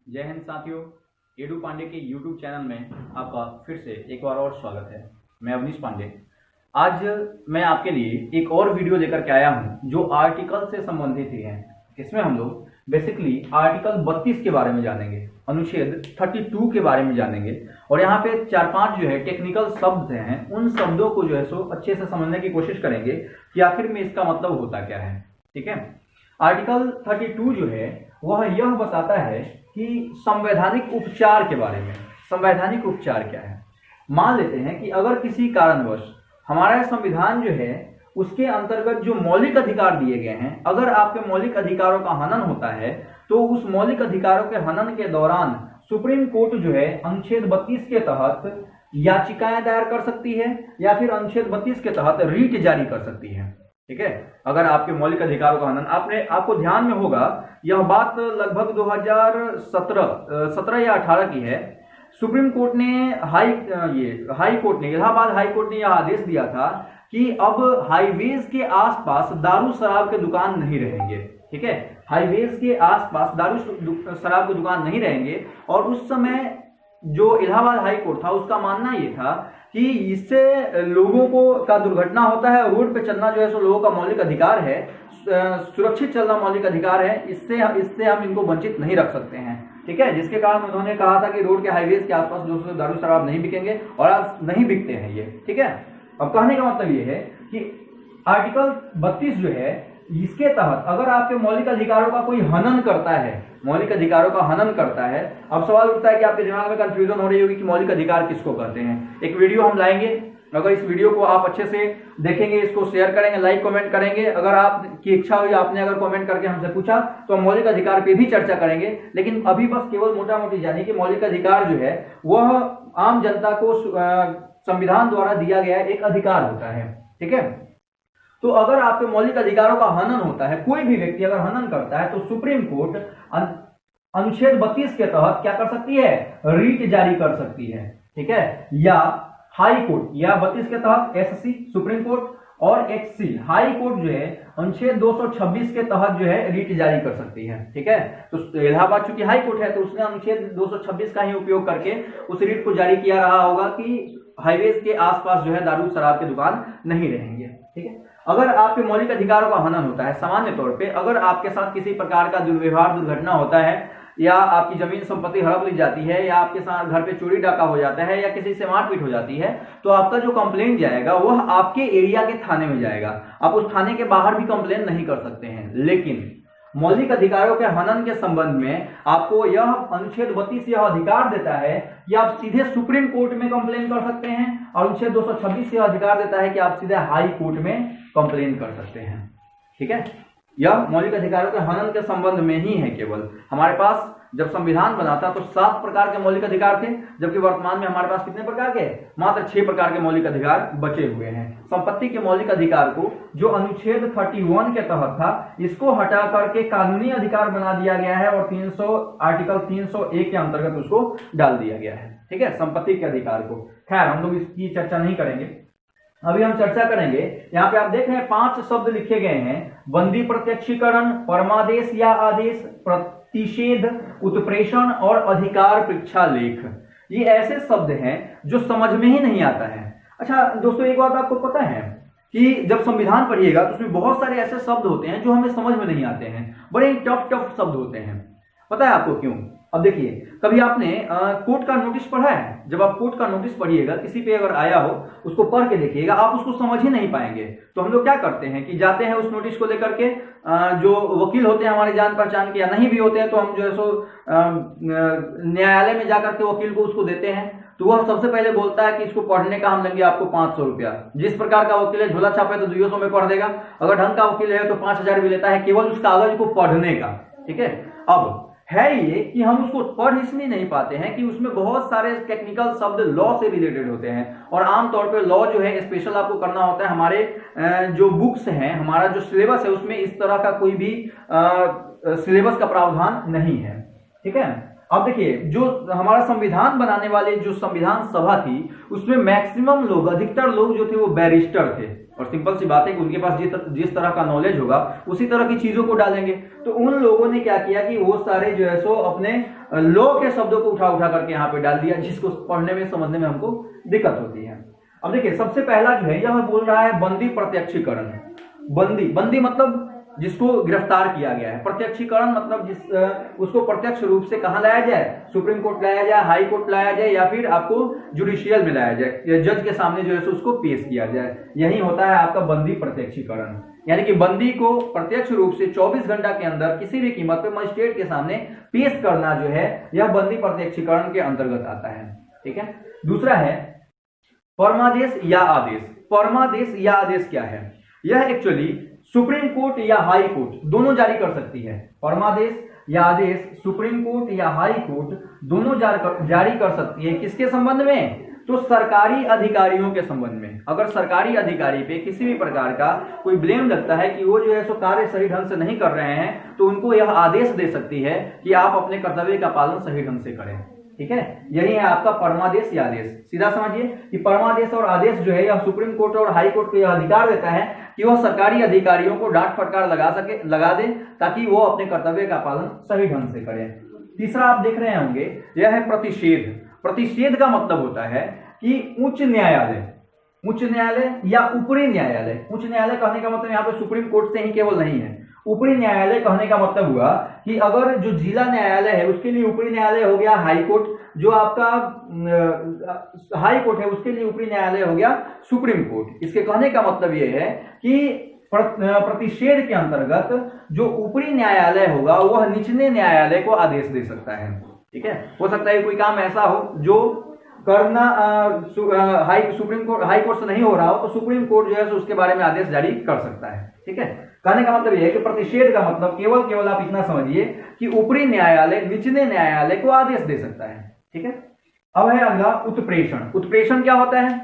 जय हिंद साथियों, एडू पांडे के यूट्यूब चैनल में आपका फिर से एक बार और स्वागत है। मैं अवनीश पांडे। आज मैं आपके लिए एक और वीडियो लेकर के आया हूं जो आर्टिकल से संबंधित ही है। इसमें हम लोग बेसिकली आर्टिकल 32 के बारे में जानेंगे, अनुच्छेद 32 के बारे में जानेंगे और यहाँ पे 4-5 जो है टेक्निकल शब्द हैं, उन शब्दों को जो है सो अच्छे से समझने की कोशिश करेंगे कि आखिर में इसका मतलब होता क्या है। ठीक है, आर्टिकल 32 जो है वह यह बताता है कि संवैधानिक उपचार के बारे में। संवैधानिक उपचार क्या है? मान लेते हैं कि अगर किसी कारणवश हमारा संविधान जो है उसके अंतर्गत जो मौलिक अधिकार दिए गए हैं, अगर आपके मौलिक अधिकारों का हनन होता है तो उस मौलिक अधिकारों के हनन के दौरान सुप्रीम कोर्ट जो है अनुच्छेद 32 के तहत याचिकाएं दायर कर सकती है या फिर अनुच्छेद 32 के तहत रीट जारी कर सकती है। ठीक है, अगर आपके मौलिक अधिकारों का हनन आपको ध्यान में होगा, यह बात लगभग 2017 या 18 की है। सुप्रीम कोर्ट ने इलाहाबाद हाई कोर्ट ने यह आदेश दिया था कि अब हाईवेज के आसपास दारू शराब के दुकान नहीं रहेंगे। ठीक है, हाईवेज के आसपास दारू शराब के दुकान नहीं रहेंगे। और उस समय जो इलाहाबाद हाई कोर्ट था उसका मानना ये था कि इससे लोगों को का दुर्घटना होता है, रोड पे चलना जो है सो लोगों का मौलिक अधिकार है, सुरक्षित चलना मौलिक अधिकार है, इससे हम इनको वंचित नहीं रख सकते हैं। ठीक है, जिसके कारण उन्होंने कहा था कि रोड के हाईवेज के आसपास जो दारू शराब नहीं बिकेंगे और आज नहीं बिकते हैं ये। ठीक है, अब कहने का मतलब ये है कि आर्टिकल 32 जो है इसके तहत अगर आपके मौलिक अधिकारों का कोई हनन करता है, मौलिक अधिकारों का हनन करता है, अब सवाल उठता है कि आपके दिमाग में कंफ्यूजन हो रही होगी कि मौलिक अधिकार किसको कहते हैं। एक वीडियो हम लाएंगे, अगर इस वीडियो को आप अच्छे से देखेंगे, इसको शेयर करेंगे, लाइक कमेंट करेंगे, अगर आपकी इच्छा हुई, आपने अगर कमेंट करके हमसे पूछा तो हम मौलिक अधिकार पे भी चर्चा करेंगे। लेकिन अभी बस केवल मोटा मोटी जानिए कि मौलिक अधिकार जो है वह आम जनता को संविधान द्वारा दिया गया एक अधिकार होता है। ठीक है, तो अगर आपके मौलिक अधिकारों का हनन होता है, कोई भी व्यक्ति अगर हनन करता है तो सुप्रीम कोर्ट अनुच्छेद 32 के तहत क्या कर सकती है? रीट जारी कर सकती है। ठीक है, या हाई कोर्ट या 32 के तहत एससी सुप्रीम कोर्ट और एचसी हाई कोर्ट जो है अनुच्छेद 226 के तहत जो है रीट जारी कर सकती है। ठीक है, तो इलाहाबाद चूंकि हाई कोर्ट है तो उसने अनुच्छेद 226 का ही उपयोग करके उस रीट को जारी किया रहा होगा कि हाईवेज के आसपास जो है दारू शराब की दुकान नहीं रहेंगे। ठीक है, अगर आपके मौलिक अधिकारों का हनन होता है, सामान्य तौर पे अगर आपके साथ किसी प्रकार का दुर्व्यवहार दुर्घटना होता है या आपकी जमीन संपत्ति हड़प ली जाती है या आपके साथ घर पे चोरी डाका हो जाता है या किसी से मारपीट हो जाती है, तो आपका जो कंप्लेंट जाएगा वह आपके एरिया के थाने में जाएगा। आप उस थाने के बाहर भी कंप्लेंट नहीं कर सकते हैं। लेकिन मौलिक अधिकारों के हनन के संबंध में आपको यह अनुच्छेद 32 यह अधिकार देता है कि आप सीधे सुप्रीम कोर्ट में कंप्लेन कर सकते हैं और अनुच्छेद 226 यह अधिकार देता है कि आप सीधे हाई कोर्ट में कंप्लेन कर सकते हैं। ठीक है, यह मौलिक अधिकारों के हनन के संबंध में ही है। केवल हमारे पास जब संविधान बना था तो 7 प्रकार के मौलिक अधिकार थे, जबकि वर्तमान में हमारे पास कितने प्रकार के? मात्र 6 प्रकार के मौलिक अधिकार बचे हुए हैं। संपत्ति के मौलिक अधिकार को जो अनुच्छेद 31 के तहत था, इसको हटा करके कानूनी अधिकार बना दिया गया है और आर्टिकल 301 के अंतर्गत उसको डाल दिया गया है। ठीक है, संपत्ति के अधिकार को। खैर, हम लोग इसकी चर्चा नहीं करेंगे, अभी हम चर्चा करेंगे। यहाँ पे आप देख रहे हैं 5 शब्द लिखे गए हैं: बंदी प्रत्यक्षीकरण, परमादेश या आदेश, प्रतिषेध, उत्प्रेषण और अधिकार परीक्षा लेख। ये ऐसे शब्द हैं जो समझ में ही नहीं आता है। अच्छा दोस्तों, एक बात आपको पता है कि जब संविधान पढ़िएगा तो उसमें बहुत सारे ऐसे शब्द होते हैं जो हमें समझ में नहीं आते हैं, बड़े टफ शब्द होते हैं। पता है आपको क्यों? अब देखिए, कभी आपने कोर्ट का नोटिस पढ़ा है? जब आप कोर्ट का नोटिस पढ़िएगा, किसी पे अगर आया हो उसको पढ़ के देखिएगा, आप उसको समझ ही नहीं पाएंगे। तो हम लोग क्या करते हैं कि जाते हैं उस नोटिस को लेकर के, जो वकील होते हैं हमारे जान पहचान के या नहीं भी होते हैं तो हम जो है सो न्यायालय में जाकर के वकील को उसको देते हैं। तो वह सबसे पहले बोलता है कि इसको पढ़ने का हम लेंगे आपको 500 रुपया। जिस प्रकार का वकील है, झोला छापे तो 200 में पढ़ देगा, अगर ढंग का वकील है तो 5000 भी लेता है केवल उस कागज को पढ़ने का। ठीक है, अब है ये कि हम उसको पढ़ इसलिए नहीं पाते हैं कि उसमें बहुत सारे टेक्निकल शब्द लॉ से रिलेटेड होते हैं और आमतौर पे लॉ जो है स्पेशल आपको करना होता है। हमारे जो बुक्स हैं, हमारा जो सिलेबस है, उसमें इस तरह का कोई भी सिलेबस का प्रावधान नहीं है। ठीक है, अब देखिए, जो हमारा संविधान बनाने वाले जो संविधान सभा थी उसमें मैक्सिमम लोग, अधिकतर लोग जो थे वो बैरिस्टर थे। और सिंपल सी बात है कि उनके पास जिस तरह का नॉलेज होगा उसी तरह की चीजों को डालेंगे। तो उन लोगों ने क्या किया कि वो सारे जो है सो अपने लॉ के शब्दों को उठा उठा करके यहाँ पे डाल दिया, जिसको पढ़ने में समझने में हमको दिक्कत होती है। अब देखिए सबसे पहला जो है यह बोल रहा है बंदी प्रत्यक्षीकरण। बंदी मतलब जिसको गिरफ्तार किया गया है, प्रत्यक्षीकरण मतलब उसको प्रत्यक्ष रूप से कहां लाया जाए, सुप्रीम कोर्ट लाया जाए, हाई कोर्ट लाया जाए, या फिर आपको जुडिशियल में लाया जाए, जज के सामने जो है उसको पेश किया जाए। यही होता है आपका बंदी प्रत्यक्षीकरण। यानी कि बंदी को प्रत्यक्ष रूप से 24 घंटा के अंदर किसी भी कीमत पे मजिस्ट्रेट के सामने पेश करना जो है यह बंदी प्रत्यक्षीकरण के अंतर्गत आता है। ठीक है। दूसरा है परमादेश या आदेश। परमादेश या आदेश क्या है? यह एक्चुअली सुप्रीम कोर्ट या हाई कोर्ट दोनों जारी कर सकती है। परमादेश या आदेश सुप्रीम कोर्ट या हाई कोर्ट दोनों जारी कर सकती है। किसके संबंध में? तो सरकारी अधिकारियों के संबंध में। अगर सरकारी अधिकारी पे किसी भी प्रकार का कोई ब्लेम लगता है कि वो जो है सो कार्य सही ढंग से नहीं कर रहे हैं, तो उनको यह आदेश दे सकती है कि आप अपने कर्तव्य का पालन सही ढंग से करें। ठीक है, यही है आपका परमादेश या आदेश। सीधा समझिए कि परमादेश और आदेश जो है यह सुप्रीम कोर्ट और हाई कोर्ट को यह अधिकार देता है कि वह सरकारी अधिकारियों को डांट फटकार लगा दे, ताकि वो अपने कर्तव्य का पालन सही ढंग से करें। तीसरा आप देख रहे होंगे यह है प्रतिषेध। प्रतिषेध का मतलब होता है कि उच्च न्यायालय या ऊपरी न्यायालय। उच्च न्यायालय कहने का मतलब यहाँ पे सुप्रीम कोर्ट से ही केवल नहीं है। ऊपरी न्यायालय कहने का मतलब हुआ कि अगर जो जिला न्यायालय है उसके लिए ऊपरी न्यायालय हो गया हाई कोर्ट, जो आपका हाई कोर्ट है उसके लिए ऊपरी न्यायालय हो गया सुप्रीम कोर्ट। इसके कहने का मतलब यह है कि प्रतिषेध के अंतर्गत जो ऊपरी न्यायालय होगा वह निचले न्यायालय को आदेश दे सकता है। ठीक है, हो सकता है कोई काम ऐसा हो जो करना सुप्रीम कोर्ट हाई कोर्ट से नहीं हो रहा हो, तो सुप्रीम कोर्ट जो है उसके बारे में आदेश जारी कर सकता है। ठीक है, कहने का मतलब यह है कि प्रतिषेध का मतलब केवल आप इतना समझिए कि ऊपरी न्यायालय निचले न्यायालय को आदेश दे सकता है। ठीक है, अब है अगला उत्प्रेषण। उत्प्रेषण क्या होता है?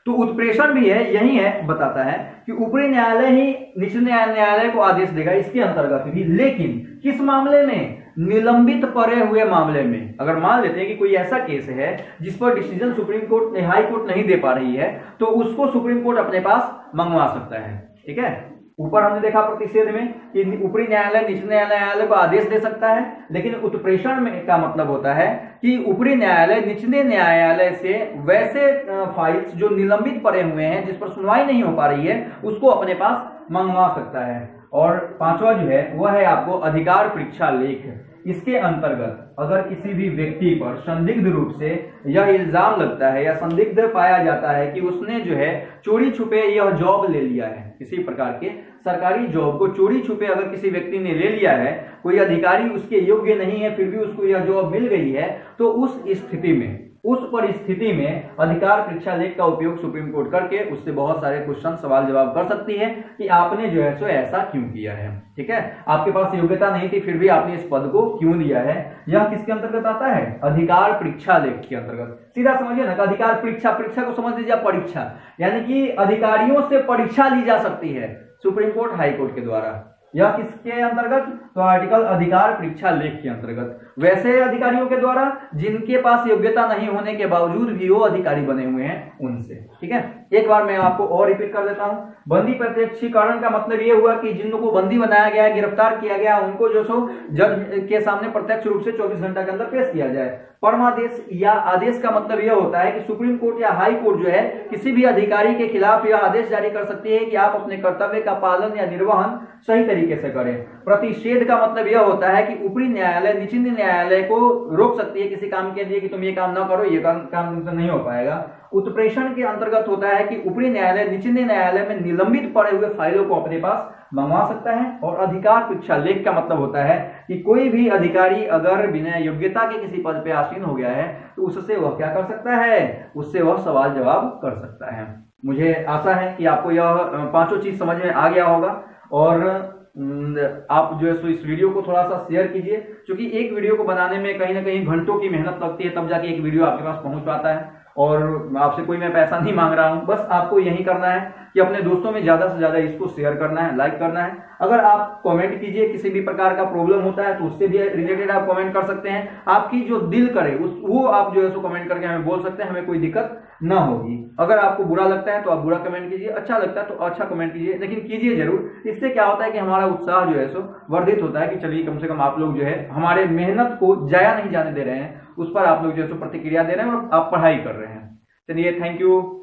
तो उत्प्रेषण भी है, यही है, बताता है कि ऊपरी न्यायालय ही निचले न्यायालय को आदेश देगा इसके अंतर्गत भी। लेकिन किस मामले में? निलंबित पड़े हुए मामले में। अगर मान लेते हैं कि कोई ऐसा केस है जिस पर decision supreme court high court नहीं दे पा रही है, तो उसको सुप्रीम कोर्ट अपने पास मंगवा सकता है। ठीक है, ऊपर हमने देखा प्रतिषेध में कि ऊपरी न्यायालय निचले न्यायालय को आदेश दे सकता है, लेकिन उत्प्रेषण में का मतलब होता है कि ऊपरी न्यायालय निचले न्यायालय से वैसे फाइल्स जो निलंबित पड़े हुए हैं, जिस पर सुनवाई नहीं हो पा रही है, उसको अपने पास मंगवा सकता है। और पांचवा जो है वह है आपको अधिकार परीक्षा लेख। इसके अंतर्गत अगर किसी भी व्यक्ति पर संदिग्ध रूप से यह इल्जाम लगता है या संदिग्ध पाया जाता है कि उसने जो है चोरी छुपे यह जॉब ले लिया है, किसी प्रकार के सरकारी जॉब को चोरी छुपे अगर किसी व्यक्ति ने ले लिया है, कोई अधिकारी उसके योग्य नहीं है फिर भी उसको यह जॉब मिल गई है, तो उस परिस्थिति में अधिकार परीक्षा लेख का उपयोग सुप्रीम कोर्ट करके उससे बहुत सारे क्वेश्चन सवाल जवाब कर सकती है कि आपने जो है सो ऐसा क्यों किया है। ठीक है, आपके पास योग्यता नहीं थी फिर भी आपने इस पद को क्यों लिया है। यह किसके अंतर्गत आता है? अधिकार परीक्षा लेख के अंतर्गत। सीधा समझिए ना, अधिकार परीक्षा को समझ लीजिए परीक्षा, यानी कि अधिकारियों से परीक्षा ली जा सकती है सुप्रीम कोर्ट हाई कोर्ट के द्वारा। यह किसके अंतर्गत? तो आर्टिकल अधिकार परीक्षा लेख के अंतर्गत। वैसे अधिकारियों के द्वारा जिनके पास योग्यता नहीं होने के बावजूद भी वो अधिकारी बने हुए हैं उनसे। ठीक है, एक बार मैं आपको और रिपीट कर देता हूं। बंदी प्रत्यक्षीकरण का मतलब ये हुआ कि जिन लोगों को बंदी बनाया गया, गिरफ्तार किया गया, उनको जो सो जज के सामने प्रत्यक्ष रूप से 24 घंटा के अंदर पेश किया जाए। परमादेश या आदेश का मतलब यह होता है कि सुप्रीम कोर्ट या हाई कोर्ट जो है किसी भी अधिकारी के खिलाफ यह आदेश जारी कर सकती है कि आप अपने कर्तव्य का पालन या निर्वहन सही तरीके से करें। प्रतिषेध का मतलब यह होता है कि ऊपरी न्यायालय निचले न्यायालय को रोक सकती है किसी काम के लिए कि तुम ये काम ना करो, ये काम तुमसे नहीं हो पाएगा। उत्प्रेषण के अंतर्गत होता है कि ऊपरी न्यायालय निचले न्यायालय में निलंबित पड़े हुए फाइलों को अपने पास मंगवा सकता है। और अधिकार परीक्षा लेख का मतलब होता है कि कोई भी अधिकारी अगर बिना योग्यता के किसी पद पे आसीन हो गया है तो उससे वह क्या कर सकता है? उससे वह सवाल जवाब कर सकता है। मुझे आशा है कि आपको यह पांचों चीज समझ में आ गया होगा और आप जो है सो इस वीडियो को थोड़ा सा शेयर कीजिए, क्योंकि एक वीडियो को बनाने में कहीं ना कहीं घंटों की मेहनत लगती है, तब जाके एक वीडियो आपके पास पहुंच पाता है। और आपसे कोई मैं पैसा नहीं मांग रहा हूं। बस आपको यही करना है कि अपने दोस्तों में ज्यादा से ज्यादा इसको शेयर करना है, लाइक करना है। अगर आप कमेंट कीजिए, किसी भी प्रकार का प्रॉब्लम होता है तो उससे भी रिलेटेड आप कमेंट कर सकते हैं। आपकी जो दिल करे वो आप जो है सो कमेंट करके हमें बोल सकते हैं, हमें कोई दिक्कत ना होगी। अगर आपको बुरा लगता है तो आप बुरा कमेंट कीजिए, अच्छा लगता है तो अच्छा कमेंट कीजिए, लेकिन कीजिए जरूर। इससे क्या होता है कि हमारा उत्साह जो है सो वर्धित होता है कि चलिए कम से कम आप लोग जो है हमारे मेहनत को जाया नहीं जाने दे रहे हैं, उस पर आप लोग जो है सो प्रतिक्रिया दे रहे हैं और आप पढ़ाई कर रहे हैं। चलिए, थैंक यू।